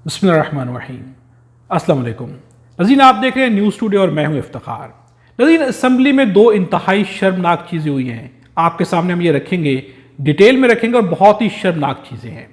बिस्मिल्लाहिर्रहमानिर्रहीम। अस्सलाम वालेकुम नज़ीर, आप देख रहे हैं न्यूज़ टुडे और मैं हूं इफ्तिखार। नज़ीर, असम्बली में दो इंतहाई शर्मनाक चीज़ें हुई हैं। आपके सामने हम ये रखेंगे, डिटेल में रखेंगे और बहुत ही शर्मनाक चीज़ें हैं।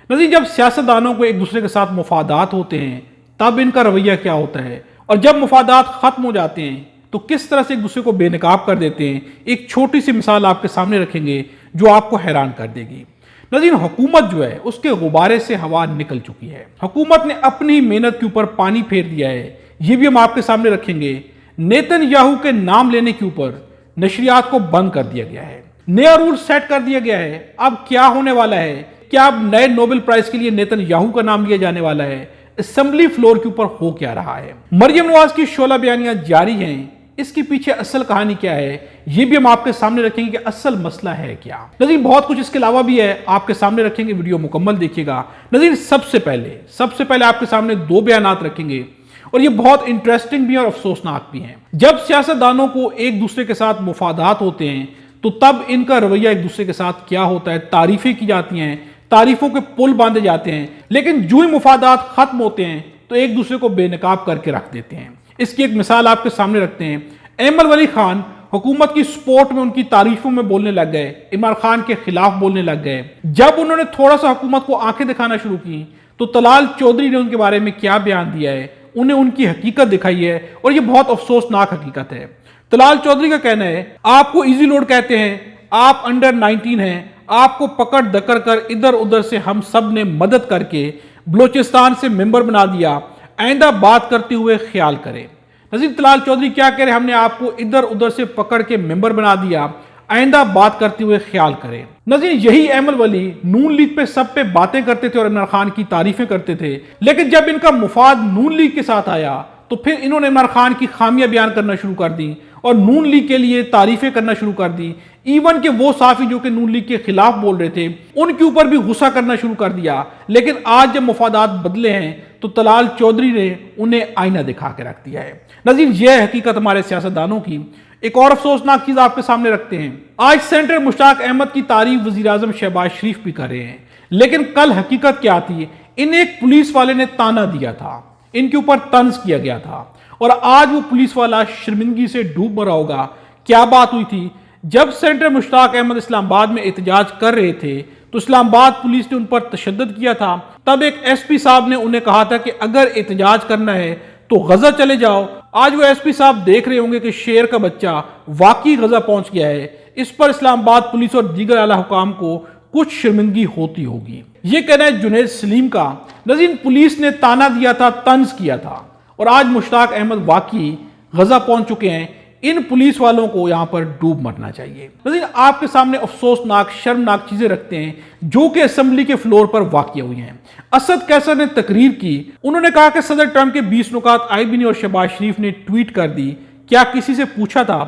नज़ीर, जब सियासतदानों को एक दूसरे के साथ मुफादात होते हैं तब इनका रवैया क्या होता है, और जब मुफादात ख़त्म हो जाते हैं तो किस तरह से एक दूसरे को बेनकाब कर देते हैं। एक छोटी सी मिसाल आपके सामने रखेंगे जो आपको हैरान कर देगी। नज़ीर, हुकूमत जो है उसके गुब्बारे से हवा निकल चुकी है। हुकूमत ने अपनी मेहनत के ऊपर पानी फेर दिया है। ये भी हम आपके सामने रखेंगे। नेतन्याहू के नाम लेने के ऊपर नशरियात को बंद कर दिया गया है। नया रूल सेट कर दिया गया है। अब क्या होने वाला है? क्या अब नए नोबेल प्राइज के लिए नेतन्याहू का नाम लिया जाने वाला है? असेंबली फ्लोर के ऊपर हो क्या रहा है? मरियम नवाज की शोला बयानियां जारी हैं। इसके पीछे असल कहानी क्या है, ये भी हम आपके सामने रखेंगे कि असल मसला है क्या। नज़ीर, बहुत कुछ इसके अलावा भी है, आपके सामने रखेंगे, वीडियो मुकम्मल देखिएगा। नज़ीर, सबसे पहले आपके सामने दो बयानात रखेंगे और ये बहुत इंटरेस्टिंग भी हैं और अफसोसनाक भी हैं। जब सियासतदानों को एक दूसरे के साथ मुफादात होते हैं तो तब इनका रवैया एक दूसरे के साथ क्या होता है। तारीफें की जाती हैं, तारीफों के पुल बांधे जाते हैं, लेकिन जो ही मुफादात खत्म होते हैं तो एक दूसरे को बेनकाब करके रख देते हैं। इसकी एक मिसाल आपके सामने रखते हैं। अहमद वली खान हुकूमत की सपोर्ट में उनकी तारीफों में बोलने लग गए, इमरान खान के खिलाफ बोलने लग गए। जब उन्होंने थोड़ा सा हुकूमत को आंखें दिखाना शुरू की तो तलाल चौधरी ने उनके बारे में क्या बयान दिया है, उन्हें उनकी हकीकत दिखाई है और यह बहुत अफसोसनाक हकीकत है। तलाल चौधरी का कहना है, आपको इजी लोड कहते हैं, आप अंडर 19 हैं, आपको पकड़ दकड़ कर इधर उधर से हम सब ने मदद करके बलोचिस्तान से मेंबर बना दिया, आइंदा बात करते हुए ख्याल करें। नज़ीर, तलाल चौधरी क्या कह रहे हैं, हमने आपको इधर उधर से पकड़ के मेंबर बना दिया, आइंदा बात करते हुए ख्याल करें। नज़ीर, यही अहमद वली नून लीग पे सब पे बातें करते थे और इमरान खान की तारीफें करते थे, लेकिन जब इनका मुफाद नून लीग के साथ आया तो फिर इन्होंने इमरान खान की खामियां बयान करना शुरू कर दी और नून लीग के लिए तारीफें करना शुरू कर दी। इवन के वो साफी जो कि नून लीग के खिलाफ बोल रहे थे उनके ऊपर भी गुस्सा करना शुरू कर दिया। लेकिन आज जब मुफादात बदले हैं तो तलाल चौधरी ने उन्हें आईना दिखा के रख दिया है। नज़ीर, यह हकीकत हमारे सियासतदानों की। एक और अफसोसनाक चीज आपके सामने रखते हैं। आज सेनेटर मुश्ताक अहमद की तारीफ वजीर आजम शहबाज शरीफ भी कर रहे हैं, लेकिन कल हकीकत क्या थी? इन्हें एक पुलिस वाले ने ताना दिया था, इनके ऊपर तंज किया गया था और आज वो पुलिस वाला शर्मिंदगी से डूब मरा होगा। क्या बात हुई थी? जब सेनेटर मुश्ताक अहमद इस्लामाबाद में एहतजाज कर रहे थे तो इस्लामाबाद पुलिस ने उन पर तशद्दुद किया था। तब एक एसपी साहब ने उन्हें कहा था कि अगर एहतजाज करना है तो गजा चले जाओ। आज वो एसपी साहब देख रहे होंगे कि शेर का बच्चा वाकई गजा पहुंच गया है। इस पर इस्लामाबाद पुलिस और दीगर आला हुकाम को कुछ शर्मिंदगी होती होगी। ये कहना है जुनैद सलीम का। नज़ीर, पुलिस ने ताना दिया था, तंज किया था और आज मुश्ताक अहमद वाकई गजा पहुंच चुके हैं। इन पुलिस वालों को यहां पर डूब मरना चाहिए। नज़ीर, आपके सामने अफसोसनाक शर्मनाक चीजें रखते हैं जो कि असेंबली के फ्लोर पर वाक़या हुई हैं। असद कैसर ने तकरीर की। उन्होंने कहा कि सदर ट्रंप के 20 नुकात आई भी नहीं और शहबाज शरीफ ने ट्वीट कर दी। क्या किसी से पूछा था?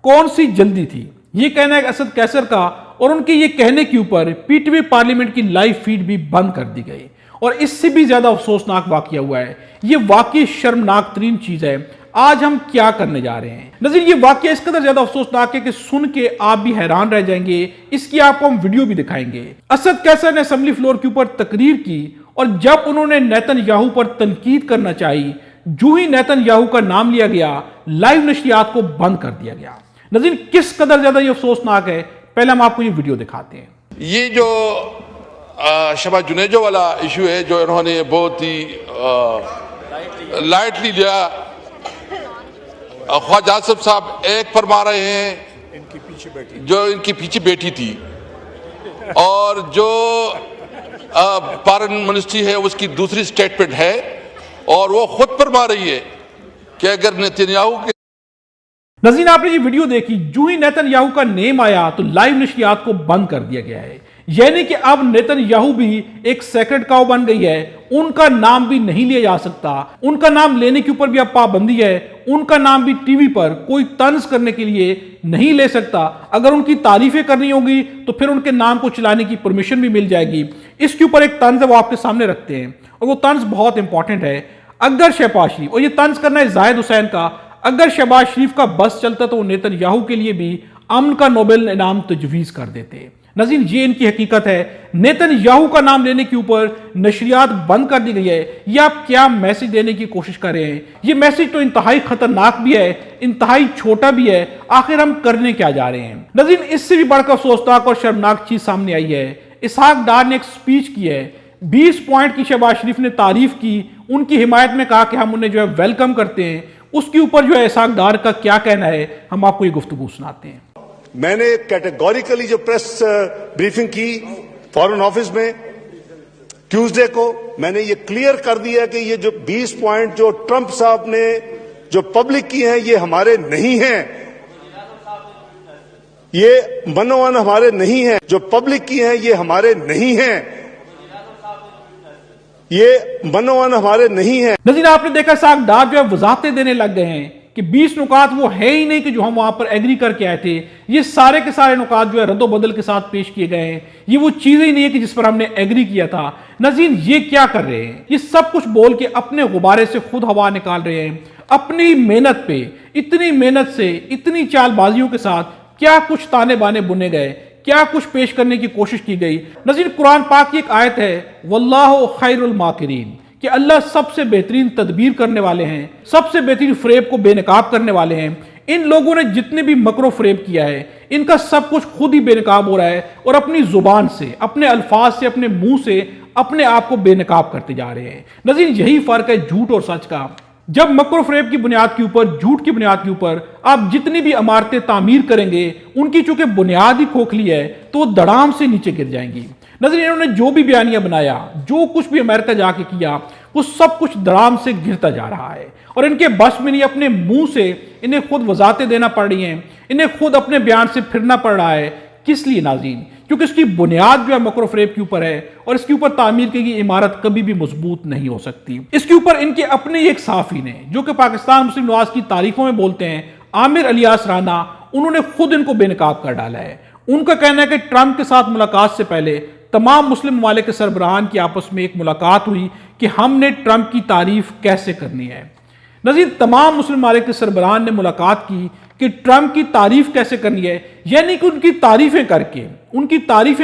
कौन सी जल्दी थी? ये कहना है असद कैसर का और उनके ये कहने के ऊपर पीटीवी पार्लियामेंट की लाइव फीड भी बंद कर दी गई और इससे भी ज्यादा अफसोसनाक वाक़या हुआ है। ये वाकई शर्मनाक तरीन चीज है। आज हम क्या करने जा रहे हैं? नज़ीर, ये वाकया इस कदर ज्यादा अफसोसनाक है कि सुन के आप भी हैरान रह जाएंगे। इसकी आपको हम वीडियो भी दिखाएंगे। असद कैसर ने असेंबली फ्लोर के ऊपर तकरीर की और जब उन्होंने नेतन्याहू पर तनकीद करना चाही, जो ही नेतन्याहू का नाम लिया गया, लाइव नशरियात को बंद कर दिया गया। नज़ीर, किस कदर ज्यादा ये अफसोसनाक है, पहले हम आपको ये वीडियो दिखाते हैं। ये जो शहबाज जुनेजो वाला इशू है जो इन्होंने बहुत ही लाइटली लिया। ख्वाजा आसिफ साहब एक फरमा रहे हैं जो इनकी पीछे बैठी थी और जो फॉरेन मिनिस्ट्री है उसकी दूसरी स्टेटमेंट है और वो खुद फरमा रही है कि अगर नेतन्याहू के। नज़ीर, आपने ये वीडियो देखी, जो ही नेतन्याहू का नेम आया तो लाइव नशरियात को बंद कर दिया गया है। यानी कि अब नेतन्याहू भी एक सेक्रेट काउ बन गई है। उनका नाम भी नहीं लिया जा सकता, उनका नाम लेने के ऊपर भी अब पाबंदी है। उनका नाम भी टीवी पर कोई तंज करने के लिए नहीं ले सकता। अगर उनकी तारीफें करनी होगी तो फिर उनके नाम को चलाने की परमिशन भी मिल जाएगी। इसके ऊपर एक तंज है, वो आपके सामने रखते हैं और वो तंज बहुत इंपॉर्टेंट है। अगर शहबाज शरीफ, और ये तंज करना है जाहिद हुसैन का, अगर शहबाज शरीफ का बस चलता तो नेतन्याहू के लिए भी अमन का नोबेल इनाम तजवीज़ कर देते। नाज़रीन, ये इनकी हकीकत है। नेतन्याहू का नाम लेने के ऊपर नशरियात बंद कर दी गई है। ये आप क्या मैसेज देने की कोशिश कर रहे हैं? ये मैसेज तो इंतहाई खतरनाक भी है, इंतहाई छोटा भी है। आखिर हम करने क्या जा रहे हैं? नाज़रीन, इससे भी बढ़कर अफसोसनाक और शर्मनाक चीज सामने आई है। इसहाक डार ने एक स्पीच की है, 20 पॉइंट की शहबाज शरीफ ने तारीफ की, उनकी हिमायत में कहा कि हम उन्हें जो है वेलकम करते हैं। उसके ऊपर जो है इसहाक डार का क्या कहना है, हम आपको ये गुफ्तगू सुनाते हैं। मैंने कैटेगोरिकली जो प्रेस ब्रीफिंग की फॉरेन ऑफिस में ट्यूसडे को, मैंने ये क्लियर कर दिया कि ये जो 20 पॉइंट जो ट्रंप साहब ने जो पब्लिक की हैं, ये हमारे नहीं हैं, ये मनोवन हमारे नहीं हैं। जो पब्लिक की हैं ये हमारे नहीं हैं, ये मनोवन हमारे नहीं हैं। नाज़रीन, आपने देखा इसहाक डार जो है वजाहतें देने लग गए हैं कि 20 नुकात वो है ही नहीं कि जो हम वहां पर एग्री करके आए थे। ये सारे के सारे नुकात जो है रद्दोबदल के साथ पेश किए गए हैं। ये वो चीजें ही नहीं है कि जिस पर हमने एग्री किया था। नाज़रीन, ये क्या कर रहे हैं? ये सब कुछ बोल के अपने गुब्बारे से खुद हवा निकाल रहे हैं। अपनी मेहनत पे, इतनी मेहनत से, इतनी चालबाजियों के साथ क्या कुछ ताने बाने बुने गए, क्या कुछ पेश करने की कोशिश की गई। नाज़रीन, कुरान पाक की एक आयत है, वल्लाहु खैरुल माकिरीन, कि अल्लाह सबसे बेहतरीन तदबीर करने वाले हैं, सबसे बेहतरीन फ्रेब को बेनकाब करने वाले हैं। इन लोगों ने जितने भी मकरो फ्रेब किया है, इनका सब कुछ खुद ही बेनकाब हो रहा है और अपनी जुबान से, अपने अल्फाज से, अपने मुंह से अपने आप को बेनकाब करते जा रहे हैं। नाज़रीन, यही फर्क है झूठ और सच का। जब मकरो फ्रेब की बुनियाद के ऊपर, झूठ की बुनियाद के ऊपर आप जितनी भी इमारतें तामीर करेंगे, उनकी चूंकि बुनियाद ही खोखली है तो वो धड़ाम से नीचे गिर जाएंगी। नाज़रीन, इन्होंने जो भी बयानिया बनाया, जो कुछ भी अमेरिका जाके किया, वो सब कुछ धड़ाम से गिरता जा रहा है और इनके बस में नहीं। अपने मुंह से इन्हें खुद वजाहतें देना पड़ रही हैं, इन्हें खुद अपने बयान से फिरना पड़ रहा है। किस लिए नाज़रीन? क्योंकि इसकी बुनियाद जो है मकरो फ्रेब के ऊपर है और इसके ऊपर तामीर की गई इमारत कभी भी मजबूत नहीं हो सकती। इसके ऊपर इनके अपने एक सहाफी ने, जो कि पाकिस्तान मुस्लिम नवाज की तारीफों में बोलते हैं, आमिर अलियास राना, उन्होंने खुद इनको बेनकाब कर डाला है। उनका कहना है कि ट्रंप के साथ मुलाकात से पहले तमाम मुस्लिम ममालिक के सरबराहान की आपस में एक मुलाकात हुई कि हमने ट्रंप की तारीफ कैसे करनी है। नाज़रीन, तमाम मुस्लिम ममालिक के सरबराहान ने मुलाकात की कि ट्रंप की तारीफ कैसे करनी है, यानी कि उनकी तारीफें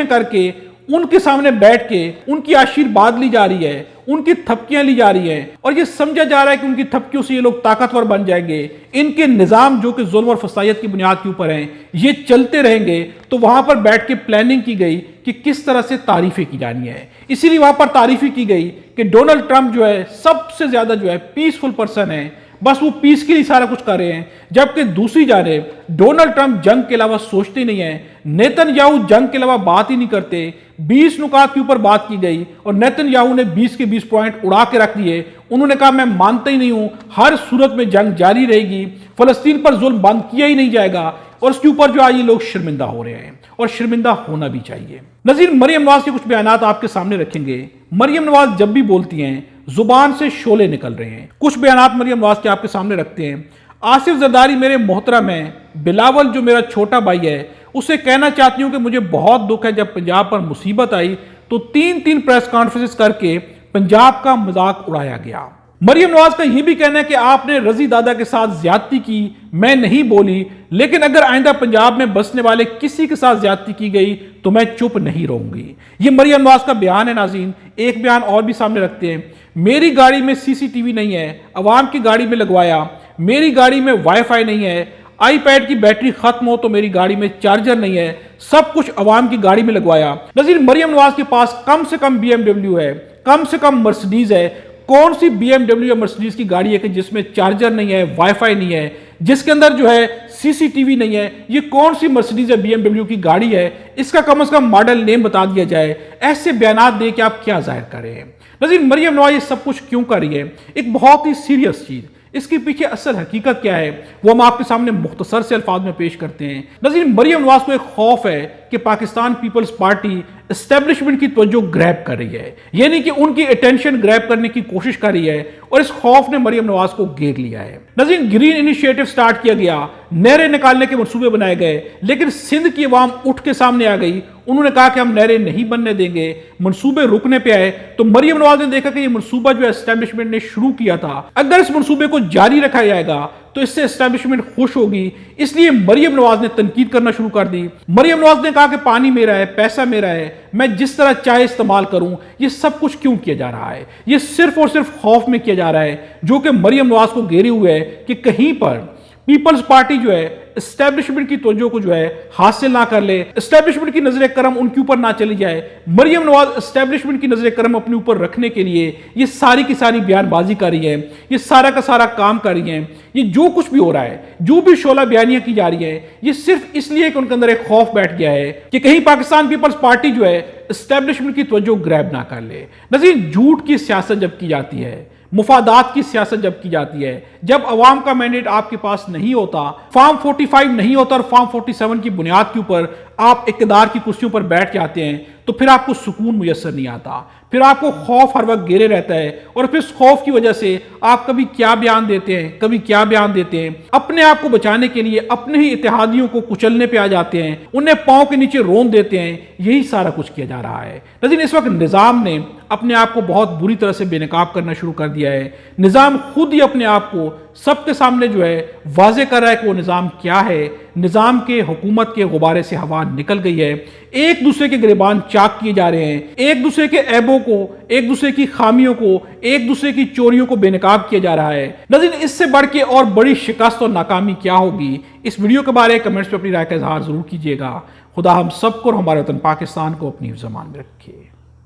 करके उनके सामने बैठ के उनकी आशीर्वाद ली जा रही है, उनकी थपकियां ली जा रही हैं और ये समझा जा रहा है कि उनकी थपकियों से ये लोग ताकतवर बन जाएंगे। इनके निज़ाम जो कि जुल्म और फसायत की बुनियाद के ऊपर हैं, ये चलते रहेंगे। तो वहां पर बैठ के प्लानिंग की गई कि किस तरह से तारीफें की जानी है। इसीलिए वहां पर तारीफें की गई कि डोनाल्ड ट्रंप जो है सबसे ज्यादा जो है पीसफुल पर्सन है, बस वो पीस के लिए सारा कुछ कर रहे हैं। जबकि दूसरी जानिब डोनाल्ड ट्रंप जंग के अलावा सोचते नहीं है, नेतन्याहू जंग के अलावा बात ही नहीं करते। 20 नुकात के ऊपर बात की गई और नेतन्याहू ने 20 के 20 पॉइंट उड़ा के रख दिए। उन्होंने कहा मैं मानता ही नहीं हूं, हर सूरत में जंग जारी रहेगी, फलस्तीन पर जुल्म बंद किया ही नहीं जाएगा। और उसके ऊपर जो आज ये लोग शर्मिंदा हो रहे हैं और शर्मिंदा होना भी चाहिए। नाज़रीन, मरियम नवाज के कुछ बयानात आपके सामने रखेंगे। मरियम नवाज जब भी बोलती हैं, जुबान से शोले निकल रहे हैं। कुछ बयानात मरियम नवाज के आपके सामने रखते हैं। आसिफ जरदारी मेरे मोहतरम हैं, बिलावल जो मेरा छोटा भाई है, उसे कहना चाहती हूं कि मुझे बहुत दुख है जब पंजाब पर मुसीबत आई तो 3 प्रेस कॉन्फ्रेंस करके पंजाब का मजाक उड़ाया गया। मरियम नवाज का यह भी कहना है कि आपने रजी दादा के साथ ज्यादती की, मैं नहीं बोली, लेकिन अगर आइंदा पंजाब में बसने वाले किसी के साथ ज्यादती की गई तो मैं चुप नहीं रहूंगी। यह मरियम नवाज का बयान है। नाज़रीन, एक बयान और भी सामने रखते हैं। मेरी गाड़ी में सीसीटीवी नहीं है, अवाम की गाड़ी में लगवाया। मेरी गाड़ी में वाईफाई नहीं है, आईपैड की बैटरी खत्म हो तो मेरी गाड़ी में चार्जर नहीं है, सब कुछ अवाम की गाड़ी में लगवाया। नाज़रीन, मरियम नवाज के पास कम से कम BMW है, कम से कम मर्सिडीज है। कौन सी BMW या मर्सिडीज की गाड़ी है कि जिसमें चार्जर नहीं है, वाईफाई नहीं है, जिसके अंदर जो है सीसीटीवी नहीं है? ये कौन सी मर्सिडीज या BMW की गाड़ी है? इसका कम से कम मॉडल नेम बता दिया जाए। ऐसे बयानात दे के आप क्या जाहिर कर रहे हैं? नाज़रीन, मरियम नवाज ये सब कुछ क्यों कर रही है? एक बहुत ही सीरियस चीज, इसके पीछे असल हकीकत क्या है वो हम आपके सामने मुख्तसर से अल्फाज में पेश करते हैं। नाज़रीन, मरियम नवाज को एक खौफ है कि पाकिस्तान पीपल्स पार्टी एस्टेब्लिशमेंट की तवज्जो ग्रैब कर रही है, यानी कि उनकी अटेंशन ग्रैब करने की कोशिश कर रही है और इस खौफ ने मरियम नवाज को घेर लिया है। नाज़रीन, ग्रीन इनिशिएटिव स्टार्ट किया गया, नहरें निकालने के मंसूबे बनाए गए, लेकिन सिंध की अवाम उठ के सामने आ गई। उन्होंने कहा कि हम नहरें नहीं बनने देंगे, मंसूबे रुकने पे आए। तो मरियम नवाज ने देखा कि ये मंसूबा जो एस्टेब्लिशमेंट ने शुरू किया था, अगर इस मंसूबे को जारी रखा जाएगा तो इससे एस्टेब्लिशमेंट खुश होगी। इसलिए मरियम नवाज ने तनकीद करना शुरू कर दी। मरियम नवाज ने कहा कि पानी मेरा है, पैसा मेरा है, मैं जिस तरह चाहे इस्तेमाल करूं। ये सब कुछ क्यों किया जा रहा है? ये सिर्फ और सिर्फ खौफ में किया जा रहा है, जो कि मरियम नवाज को घेरे हुए है कि कहीं पर पीपल्स पार्टी जो है एस्टेब्लिशमेंट की तवज्जो को जो है हासिल ना कर ले, एस्टेब्लिशमेंट की नजर करम उनके ऊपर ना चली जाए। मरियम नवाज एस्टेब्लिशमेंट की नजर करम अपने ऊपर रखने के लिए ये सारी की सारी बयानबाजी कर रही है, ये सारा का सारा काम कर रही है। ये जो कुछ भी हो रहा है, जो भी शोला बयानियां की जा रही है, ये सिर्फ इसलिए कि उनके अंदर एक खौफ बैठ गया है कि कहीं पाकिस्तान पीपल्स पार्टी जो है एस्टेब्लिशमेंट की तवज्जो ग्रैब ना कर ले। नज़ीर, झूठ की सियासत जब की जाती है, मुफादात की सियासत जब की जाती है, जब अवाम का मैंडेट आपके पास नहीं होता, फॉर्म 45 नहीं होता और फॉर्म 47 की बुनियाद के ऊपर आप इक़्तिदार की कुर्सियों पर बैठ जाते हैं, तो फिर आपको सुकून मुयस्सर नहीं आता, फिर आपको खौफ हर वक्त घेरे रहता है। और फिर इस खौफ की वजह से आप कभी क्या बयान देते हैं, कभी क्या बयान देते हैं, अपने आप को बचाने के लिए अपने ही इत्तेहादियों को कुचलने पे आ जाते हैं, उन्हें पांव के नीचे रोन देते हैं। यही सारा कुछ किया जा रहा है। लेकिन इस वक्त निज़ाम ने अपने आप को बहुत बुरी तरह से बेनकाब करना शुरू कर दिया है। निज़ाम खुद ही अपने आप को सबके सामने जो है वाजे कर रहा है कि वो निज़ाम क्या है। निज़ाम के हुकूमत के गुब्बारे से हवा निकल गई है। एक दूसरे के गिरबान चाक किए जा रहे हैं, एक दूसरे के ऐबों को, एक दूसरे की खामियों को, एक दूसरे की चोरियों को बेनकाब किया जा रहा है। लेकिन इससे बढ़ के और बड़ी शिकस्त और नाकामी क्या होगी? इस वीडियो के बारे में कमेंट्स में अपनी राय का इजहार जरूर कीजिएगा। खुदा हम सबको और हमारे वतन पाकिस्तान को अपनी ज़बान में रखे।